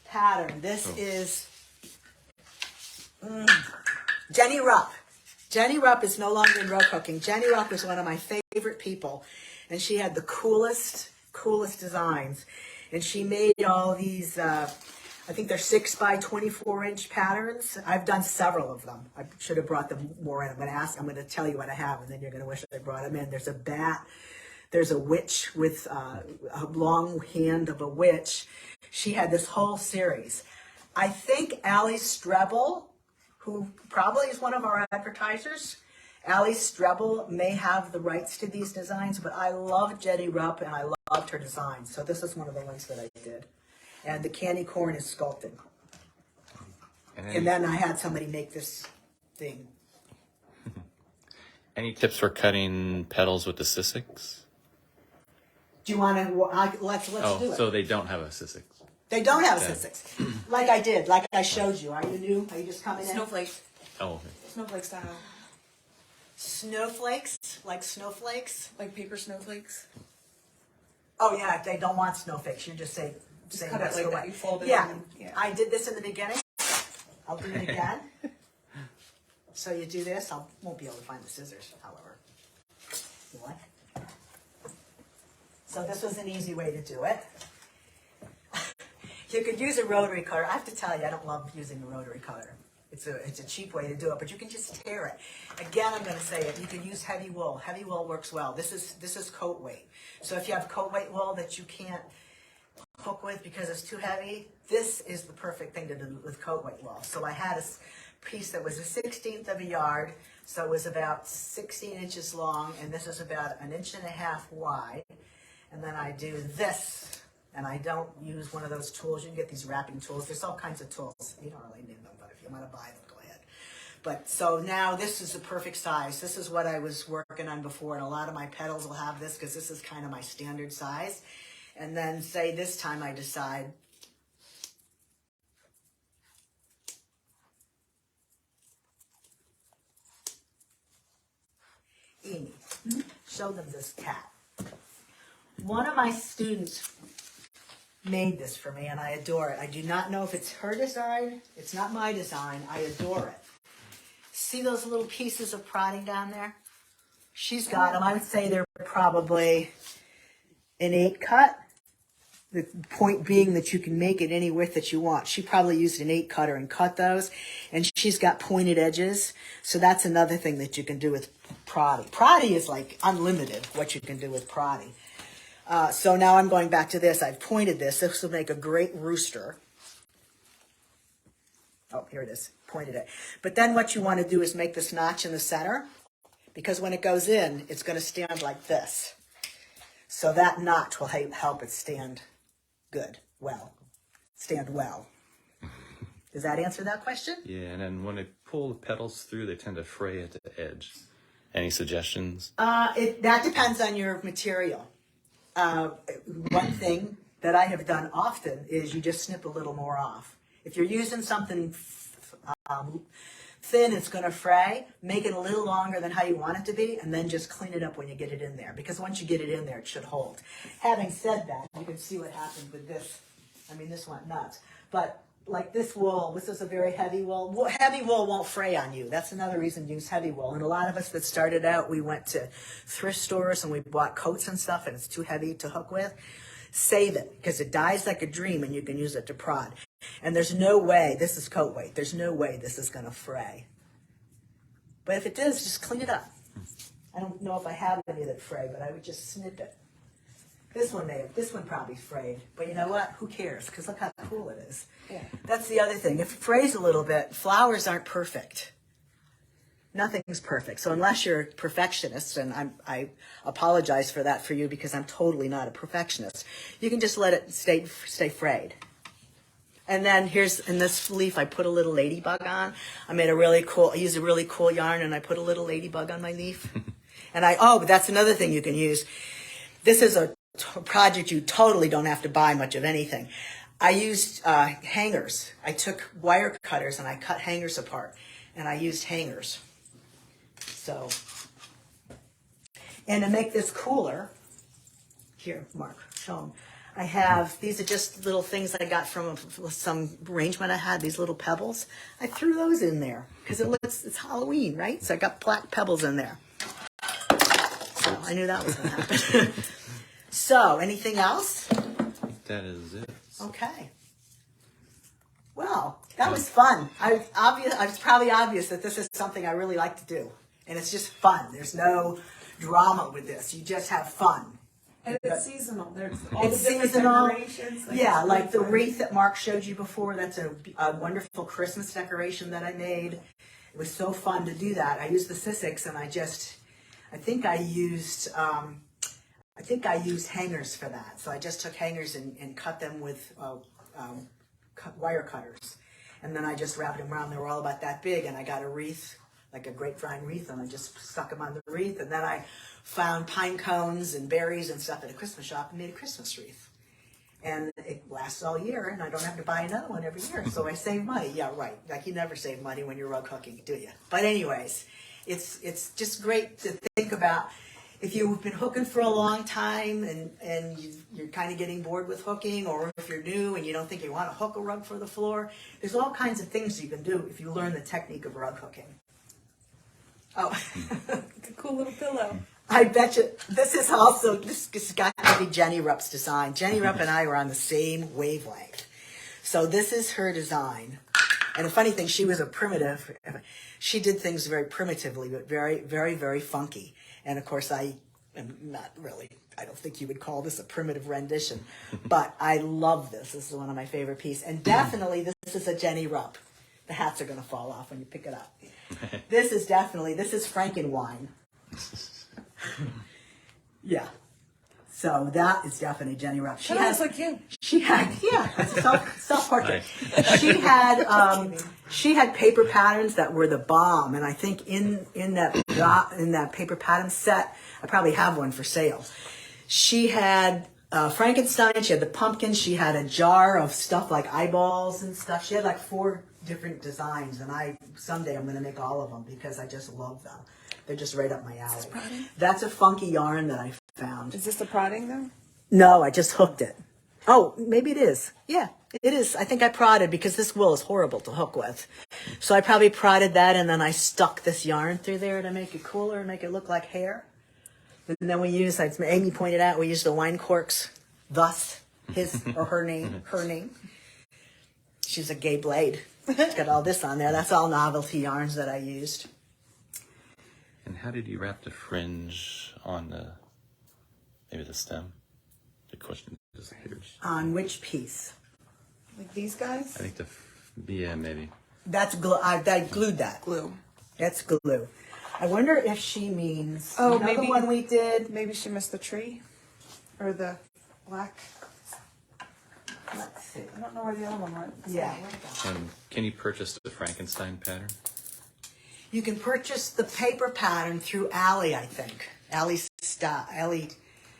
pattern. This is Jenny Rupp. Jenny Rupp is no longer in row cooking. Jenny Rupp is one of my favorite people, and she had the coolest designs. And she made all these, I think they're 6 by 24 inch patterns. I've done several of them. I should have brought them more in. I'm going to tell you what I have, and then you're going to wish I brought them in. There's a bat. There's a witch with a long hand of a witch. She had this whole series. I think Allie Strebel, who probably is one of our advertisers, Allie Strebel may have the rights to these designs, but I love Jenny Rupp and I loved her designs. So this is one of the ones that I did. And the candy corn is sculpted. And then I had somebody make this thing. Any tips for cutting petals with the Sizzix? Do you want to, let's do it. So they don't have a Sizzix. They don't have a Sizzix. Like I did, like I showed you. Are you new? Are you just coming in? Snowflakes. Oh, okay. Snowflake style. Snowflakes? Like snowflakes? Like paper snowflakes. Oh yeah, they don't want snowflakes. You just say cut it like that. You fold it in. Yeah. I did this in the beginning. I'll do it again. So you do this. I won't be able to find the scissors, however. What? So this was an easy way to do it. You could use a rotary cutter. I have to tell you, I don't love using a rotary cutter. It's a cheap way to do it, but you can just tear it. Again, I'm going to say it. You can use heavy wool. Heavy wool works well. This is coat weight. So if you have coat weight wool that you can't hook with because it's too heavy, this is the perfect thing to do with coat weight wool. So I had a piece that was a 1/16 of a yard, so it was about 16 inches long, and this is about 1.5 inches wide. And then I do this, and I don't use one of those tools. You can get these wrapping tools. There's all kinds of tools. You don't really need them, but if you want to buy them, go ahead. But so now this is the perfect size. This is what I was working on before, and a lot of my petals will have this because this is kind of my standard size. And then say this time I decide, Amy, show them this cat. One of my students made this for me, and I adore it. I do not know if it's her design. It's not my design. I adore it. See those little pieces of prodding down there? She's got them. I would say they're probably an 8 cut. The point being that you can make it any width that you want. She probably used an 8 cutter and cut those. And she's got pointed edges. So that's another thing that you can do with proddy. Proddy is like unlimited what you can do with proddy. So now I'm going back to this. I've pointed this. This will make a great rooster. Oh, here it is. Pointed it. But then what you want to do is make this notch in the center. Because when it goes in, it's going to stand like this. So that notch will help it stand good, stand well. Does that answer that question? Yeah, and then when they pull the petals through, they tend to fray at the edge. Any suggestions? That depends on your material. One thing that I have done often is you just snip a little more off. If you're using something thin, it's going to fray. Make it a little longer than how you want it to be, and then just clean it up when you get it in there. Because once you get it in there, it should hold. Having said that, you can see what happened with this. I mean, this went nuts. But like this wool, this is a very heavy wool. Heavy wool won't fray on you. That's another reason to use heavy wool. And a lot of us that started out, we went to thrift stores and we bought coats and stuff, and it's too heavy to hook with. Save it, because it dies like a dream and you can use it to prod. And there's no way, this is coat weight, there's no way this is going to fray. But if it does, just clean it up. I don't know if I have any that fray, but I would just snip it. This one probably frayed. But you know what? Who cares? Because look how cool it is. Yeah. That's the other thing. If it frays a little bit, flowers aren't perfect. Nothing's perfect. So unless you're a perfectionist, and I apologize for that for you because I'm totally not a perfectionist, you can just let it stay frayed. And then in this leaf, I put a little ladybug on. I used a really cool yarn, and I put a little ladybug on my leaf. And but that's another thing you can use. This is a project you totally don't have to buy much of anything. I used hangers. I took wire cutters and I cut hangers apart, and I used hangers. So, and to make this cooler, here, Mark, show them. These are just little things I got from some arrangement I had, these little pebbles. I threw those in there because it's Halloween, right? So I got black pebbles in there. So I knew that was going to happen. So, anything else? I think that is it. Okay. Well, that was fun. It's probably obvious that this is something I really like to do. And it's just fun. There's no drama with this. You just have fun. And it's seasonal. There's all It's the different seasonal. decorations. Yeah, like the wreath that Mark showed you before. That's a wonderful Christmas decoration that I made. It was so fun to do that. I used the Sizzix, and I think I used hangers for that. So I just took hangers and cut them with wire cutters. And then I just wrapped them around. They were all about that big, and I got a wreath, like a grapevine wreath, and I just stuck them on the wreath. And then I found pine cones and berries and stuff at a Christmas shop and made a Christmas wreath. And it lasts all year, and I don't have to buy another one every year. So I save money. Yeah, right. Like you never save money when you're rug hooking, do you? But anyways, it's just great to think about. If you've been hooking for a long time and you're kind of getting bored with hooking, or if you're new and you don't think you want to hook a rug for the floor, there's all kinds of things you can do if you learn the technique of rug hooking. Oh, It's a cool little pillow. I bet you this is also, this got to be Jenny Rupp's design. Jenny Rupp and I were on the same wavelength. So this is her design. And the funny thing, she was a primitive. She did things very primitively, but very, very, very funky. And of course, I am not really, I don't think you would call this a primitive rendition, but I love this. This is one of my favorite pieces. And definitely, this is a Jenny Rupp. The hats are going to fall off when you pick it up. This is Frankenwine. Yeah. So that is definitely Jenny Rupp. She looks like you. It's a self-portrait. She had paper patterns that were the bomb, and I think in that paper pattern set, I probably have one for sale. She had Frankenstein, she had the pumpkin, she had a jar of stuff like eyeballs and stuff. She had like 4 different designs, and someday I'm going to make all of them because I just love them. They're just right up my alley. That's a funky yarn that I found. Is this the prodding though? No, I just hooked it. Oh, maybe it is. Yeah, it is. I think I prodded because this wool is horrible to hook with. So I probably prodded that, and then I stuck this yarn through there to make it cooler and make it look like hair. And then we use, as Amy pointed out, we use the wine corks, thus his or her name. She's a gay blade. It's got all this on there. That's all novelty yarns that I used. And how did you wrap the fringe on maybe the stem? The question disappears. On which piece? Like these guys? I think yeah, maybe. That's glue. I glued that. Glue. That's glue. I wonder if she means, Oh, you know, maybe the one we did. Maybe she missed the tree, or the black. Let's see. I don't know where the other one went. Yeah. And can you purchase the Frankenstein pattern? You can purchase the paper pattern through Allie, I think. Allie's style. Allie.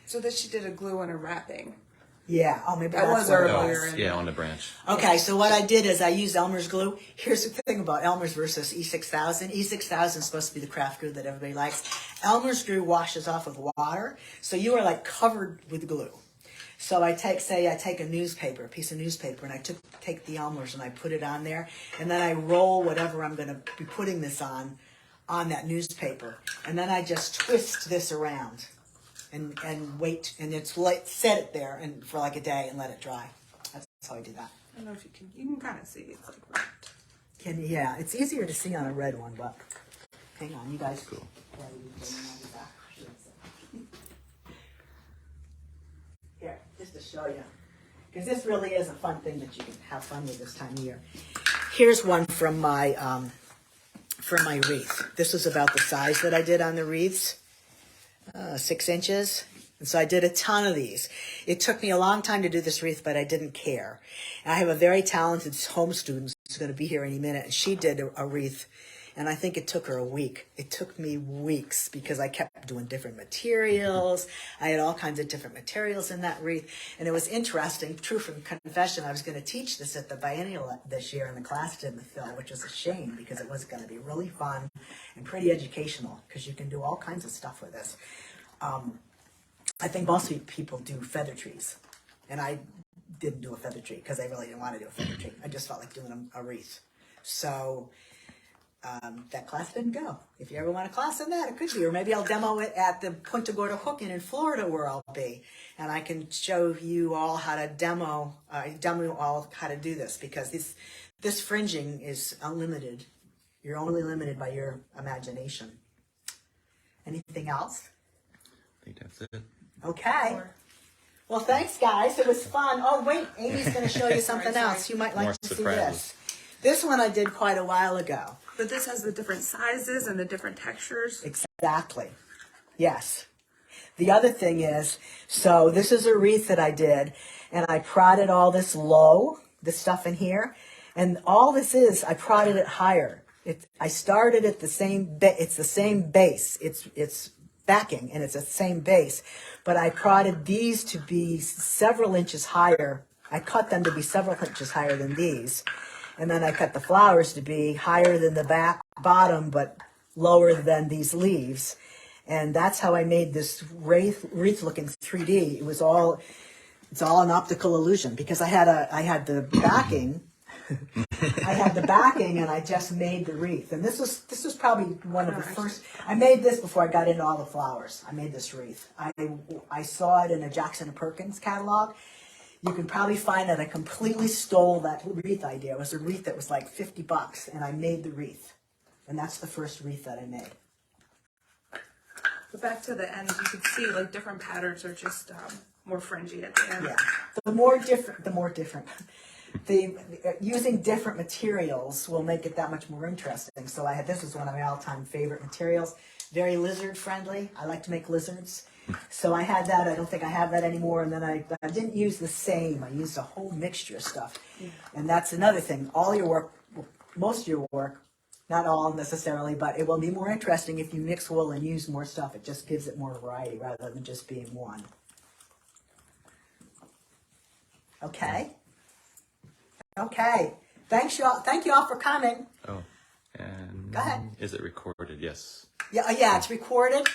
So that she did a glue and a wrapping. Yeah. Oh, maybe That that's was what it earlier. was. Yeah, on the branch. Okay, so what I did is I used Elmer's glue. Here's the thing about Elmer's versus E6000. E6000 is supposed to be the craft glue that everybody likes. Elmer's glue washes off with water, so you are like covered with glue. So I take a newspaper, a piece of newspaper, and I take the Elmer's and I put it on there, and then I roll whatever I'm going to be putting this on that newspaper, and then I just twist this around. And wait, and set it there and for like a day and let it dry. That's how I do that. I don't know if you can kind of see it's like wrapped. Yeah, it's easier to see on a red one, but hang on, you guys. Cool. Here, just to show you, because this really is a fun thing that you can have fun with this time of year. Here's one from my wreath. This was about the size that I did on the wreaths. 6 inches. And so I did a ton of these. It took me a long time to do this wreath, but I didn't care. And I have a very talented home student who's going to be here any minute, and she did a wreath, and I think it took her a week. It took me weeks because I kept doing different materials. I had all kinds of different materials in that wreath, and it was interesting. True from confession, I was going to teach this at the biennial this year, and the class didn't fill, which was a shame because it was going to be really fun and pretty educational because you can do all kinds of stuff with this. I think most people do feather trees, and I didn't do a feather tree because I really didn't want to do a feather tree. I just felt like doing a wreath. So that class didn't go. If you ever want a class in that, it could be, or maybe I'll demo it at the Punta Gorda Hooking in Florida where I'll be, and I can show you all how to demo all how to do this, because this fringing is unlimited. You're only limited by your imagination. Anything else? I think that's it. Okay. Well, thanks, guys. It was fun. Oh, wait. Amy's going to show you something else. You might like More to see surprises. this. This one I did quite a while ago. But this has the different sizes and the different textures. Exactly. Yes. The other thing is, so this is a wreath that I did, and I prodded all this low, this stuff in here, and all this is, I prodded it higher. I started at the same, it's the same base. It's backing, and it's the same base, but I prodded these to be several inches higher. I cut them to be several inches higher than these, and then I cut the flowers to be higher than the bottom, but lower than these leaves, and that's how I made this wreath looking 3D. It's all an optical illusion because I had the backing. I had the backing, and I just made the wreath. And this was probably one of the first. I made this before I got into all the flowers. I made this wreath. I saw it in a Jackson and Perkins catalog. You can probably find that I completely stole that wreath idea. It was a wreath that was like $50, and I made the wreath. And that's the first wreath that I made. But back to the end, you can see like different patterns are just more fringy at the end. Yeah. The more different. Using different materials will make it that much more interesting. So this is one of my all-time favorite materials. Very lizard friendly. I like to make lizards. So I had that. I don't think I have that anymore. And then I didn't use the same. I used a whole mixture of stuff. Yeah. And that's another thing. All your work, most of your work, not all necessarily, but it will be more interesting if you mix wool and use more stuff. It just gives it more variety rather than just being one. Okay. Okay. Thank you all for coming. Oh, and Go ahead. is it recorded? Yes. Yeah, it's recorded.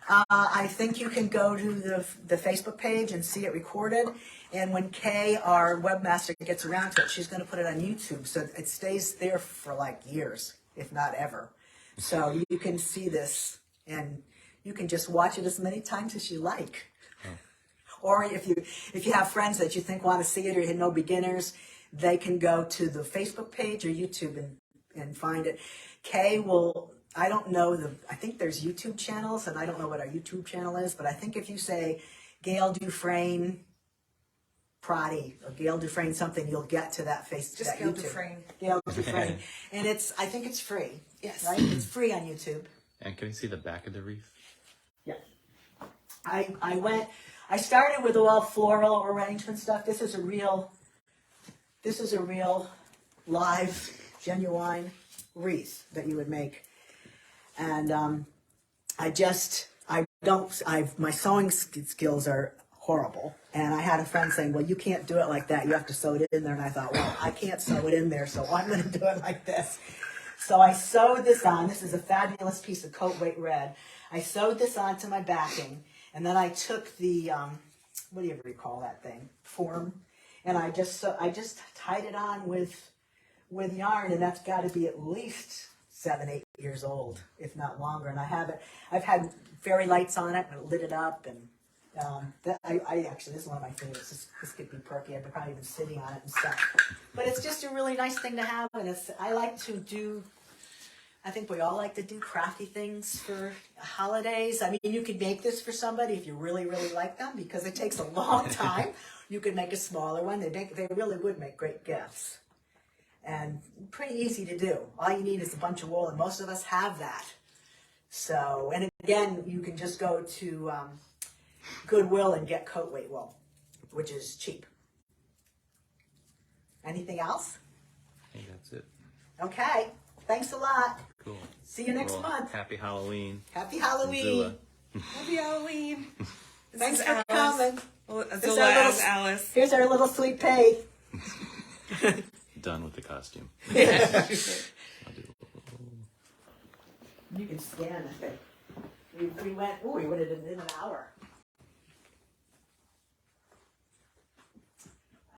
I think you can go to the Facebook page and see it recorded. And when Kay, our webmaster, gets around to it, she's going to put it on YouTube, so it stays there for like years, if not ever. So you can see this, and you can just watch it as many times as you like. Or if you have friends that you think want to see it, or you know beginners, they can go to the Facebook page or YouTube and find it. Kay will. I don't know I think there's YouTube channels, and I don't know what our YouTube channel is, but I think if you say Gail Dufresne proddy or Gail Dufresne something, you'll get to that Just that Gail YouTube. Dufresne. Gail Dufresne. And I think it's free. Yes. Right? It's free on YouTube. And can you see the back of the wreath? Yeah. I started with all floral arrangement stuff. This is a real live, genuine wreath that you would make. And my sewing skills are horrible. And I had a friend saying, well, you can't do it like that. You have to sew it in there. And I thought, well, I can't sew it in there, so I'm going to do it like this. So I sewed this on. This is a fabulous piece of coat weight red. I sewed this onto my backing. And then I took the, what do you ever call that thing? Form. And I just tied it on with yarn. And that's got to be at least 7-8 years old, if not longer. And I've had fairy lights on it and lit it up, and actually, this is one of my favorites. This could be perky. I've probably been sitting on it and stuff. But it's just a really nice thing to have, and I think we all like to do crafty things for holidays. I mean, you could make this for somebody if you really, really like them, because it takes a long time. You could make a smaller one. They really would make great gifts. And pretty easy to do. All you need is a bunch of wool, and most of us have that. So, and again, you can just go to Goodwill and get coat weight wool, which is cheap. Anything else? I think that's it. Okay. Thanks a lot. Cool. See you next Well, month. Happy Halloween. Happy Halloween. Zilla. Happy Halloween. Thanks This for is coming. Well, Here's Zilla our as little- Alice. Here's our little sweet pay. Done with the costume. You can scan the thing. We went, we would have done it in an hour.